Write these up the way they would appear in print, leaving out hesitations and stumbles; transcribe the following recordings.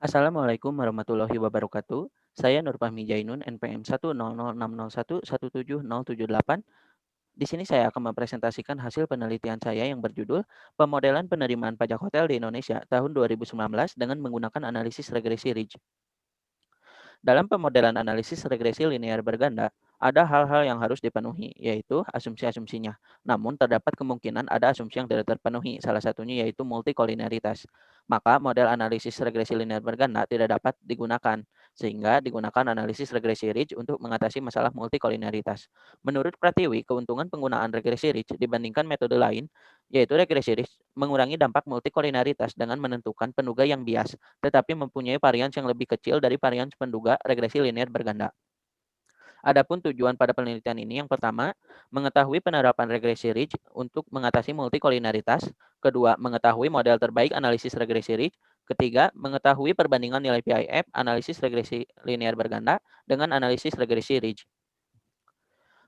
Assalamualaikum warahmatullahi wabarakatuh. Saya Nur Fahmi Jainun, NPM 1006061777078. Di sini saya akan mempresentasikan hasil penelitian saya yang berjudul Pemodelan Penerimaan Pajak Hotel di Indonesia tahun 2019 dengan menggunakan analisis regresi Ridge. Dalam pemodelan analisis regresi linear berganda, ada hal-hal yang harus dipenuhi, yaitu asumsi-asumsinya. Namun, terdapat kemungkinan ada asumsi yang tidak terpenuhi, salah satunya yaitu multikolineritas. Maka, model analisis regresi linear berganda tidak dapat digunakan, sehingga digunakan analisis regresi Ridge untuk mengatasi masalah multikolineritas. Menurut Pratiwi, keuntungan penggunaan regresi Ridge dibandingkan metode lain, yaitu regresi Ridge mengurangi dampak multikolineritas dengan menentukan penduga yang bias tetapi mempunyai varians yang lebih kecil dari varians penduga regresi linear berganda. Adapun tujuan pada penelitian ini yang pertama, mengetahui penerapan regresi Ridge untuk mengatasi multikolineritas. Kedua, mengetahui model terbaik analisis regresi Ridge. Ketiga, mengetahui perbandingan nilai PIF analisis regresi linear berganda dengan analisis regresi Ridge.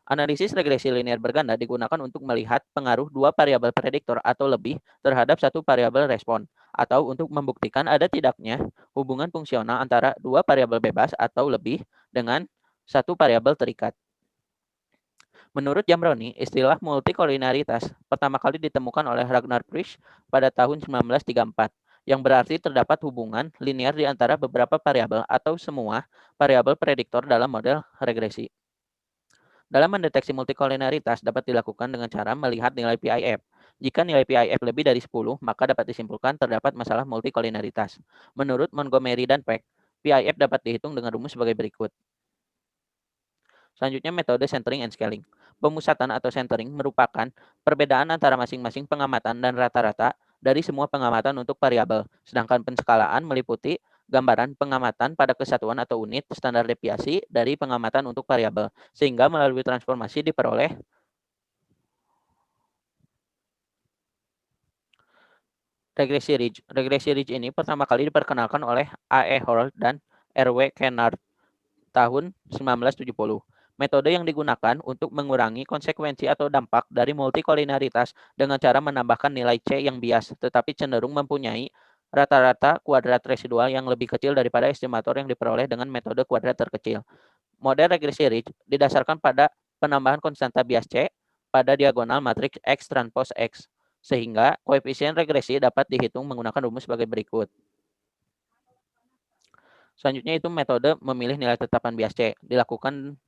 Analisis regresi linear berganda digunakan untuk melihat pengaruh dua variabel prediktor atau lebih terhadap satu variabel respon, atau untuk membuktikan ada tidaknya hubungan fungsional antara dua variabel bebas atau lebih dengan satu variabel terikat. Menurut Jamroni, istilah multikolinaritas pertama kali ditemukan oleh Ragnar Frisch pada tahun 1934, yang berarti terdapat hubungan linear di antara beberapa variabel atau semua variabel prediktor dalam model regresi. Dalam mendeteksi multikolinaritas dapat dilakukan dengan cara melihat nilai PIF. Jika nilai PIF lebih dari 10, maka dapat disimpulkan terdapat masalah multikolinaritas. Menurut Montgomery dan Peck, PIF dapat dihitung dengan rumus sebagai berikut. Selanjutnya metode centering and scaling. Pemusatan atau centering merupakan perbedaan antara masing-masing pengamatan dan rata-rata dari semua pengamatan untuk variabel, sedangkan penskalaan meliputi gambaran pengamatan pada kesatuan atau unit standar deviasi dari pengamatan untuk variabel, sehingga melalui transformasi diperoleh regresi Ridge. Regresi Ridge ini pertama kali diperkenalkan oleh A. E. Hall dan R. W. Kennard tahun 1970. Metode yang digunakan untuk mengurangi konsekuensi atau dampak dari multikolinaritas dengan cara menambahkan nilai C yang bias, tetapi cenderung mempunyai rata-rata kuadrat residual yang lebih kecil daripada estimator yang diperoleh dengan metode kuadrat terkecil. Model regresi Ridge didasarkan pada penambahan konstanta bias C pada diagonal matriks X transpose X, sehingga koefisien regresi dapat dihitung menggunakan rumus sebagai berikut. Selanjutnya itu metode memilih nilai tetapan bias C. Dilakukan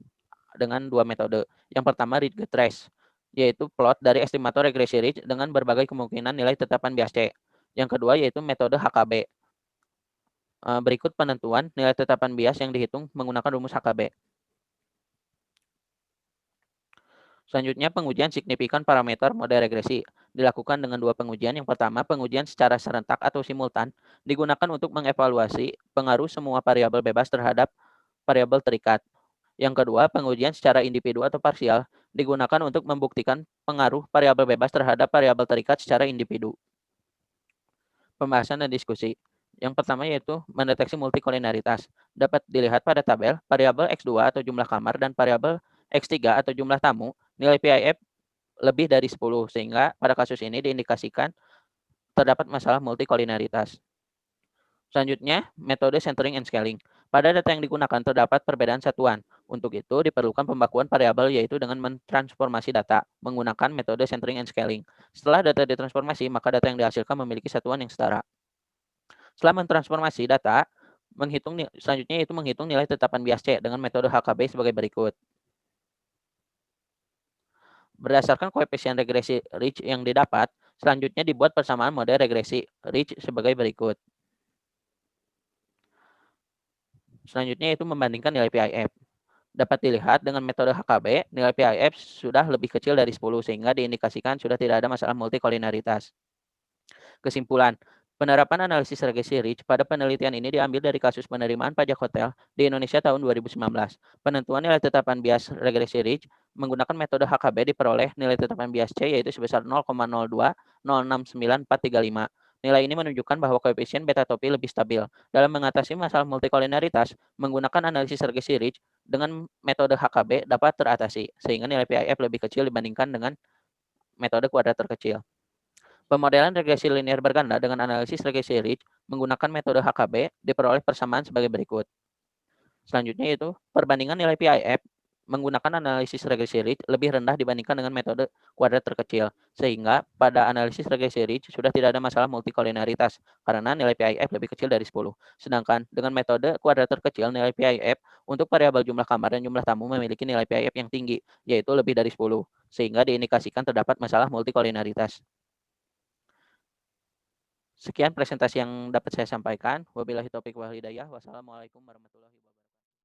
dengan dua metode. Yang pertama Ridge Trace, yaitu plot dari estimator regresi Ridge dengan berbagai kemungkinan nilai tetapan bias C. Yang kedua yaitu metode HKB. Berikut penentuan nilai tetapan bias yang dihitung menggunakan rumus HKB. Selanjutnya pengujian signifikan parameter model regresi. Dilakukan dengan dua pengujian. Yang pertama, pengujian secara serentak atau simultan digunakan untuk mengevaluasi pengaruh semua variabel bebas terhadap variabel terikat. Yang kedua, pengujian secara individu atau parsial digunakan untuk membuktikan pengaruh variabel bebas terhadap variabel terikat secara individu. Pembahasan dan diskusi. Yang pertama yaitu mendeteksi multikolinaritas. Dapat dilihat pada tabel variabel X2 atau jumlah kamar dan variabel X3 atau jumlah tamu, nilai PIF lebih dari 10, sehingga pada kasus ini diindikasikan terdapat masalah multikolinaritas. Selanjutnya, metode centering and scaling. Pada data yang digunakan terdapat perbedaan satuan. Untuk itu, diperlukan pembakuan variabel yaitu dengan mentransformasi data menggunakan metode centering and scaling. Setelah data ditransformasi, maka data yang dihasilkan memiliki satuan yang setara. Setelah mentransformasi data, selanjutnya yaitu menghitung nilai tetapan bias C dengan metode HKB sebagai berikut. Berdasarkan koefisien regresi Ridge yang didapat, selanjutnya dibuat persamaan model regresi Ridge sebagai berikut. Selanjutnya yaitu membandingkan nilai PIF. Dapat dilihat dengan metode HKB, nilai PIF sudah lebih kecil dari 10 sehingga diindikasikan sudah tidak ada masalah multikolinaritas. Kesimpulan, penerapan analisis regresi Ridge pada penelitian ini diambil dari kasus penerimaan pajak hotel di Indonesia tahun 2019. Penentuan nilai tetapan bias regresi Ridge menggunakan metode HKB diperoleh nilai tetapan bias C yaitu sebesar 0,02069,435. Nilai ini menunjukkan bahwa koefisien beta topi lebih stabil. Dalam mengatasi masalah multikolinaritas, menggunakan analisis regresi Ridge dengan metode HKB dapat teratasi, sehingga nilai PIF lebih kecil dibandingkan dengan metode kuadrat terkecil. Pemodelan regresi linear berganda dengan analisis regresi Ridge menggunakan metode HKB diperoleh persamaan sebagai berikut. Selanjutnya yaitu perbandingan nilai PIF menggunakan analisis regresi Ridge lebih rendah dibandingkan dengan metode kuadrat terkecil, sehingga pada analisis regresi Ridge sudah tidak ada masalah multikolinaritas karena nilai PIF lebih kecil dari 10. Sedangkan dengan metode kuadrat terkecil, nilai PIF untuk variabel jumlah kamar dan jumlah tamu memiliki nilai PIF yang tinggi, yaitu lebih dari 10, sehingga diindikasikan terdapat masalah multikolinaritas. Sekian presentasi yang dapat saya sampaikan. Wabillahi taufiq wal hidayah. Wassalamualaikum warahmatullahi wabarakatuh.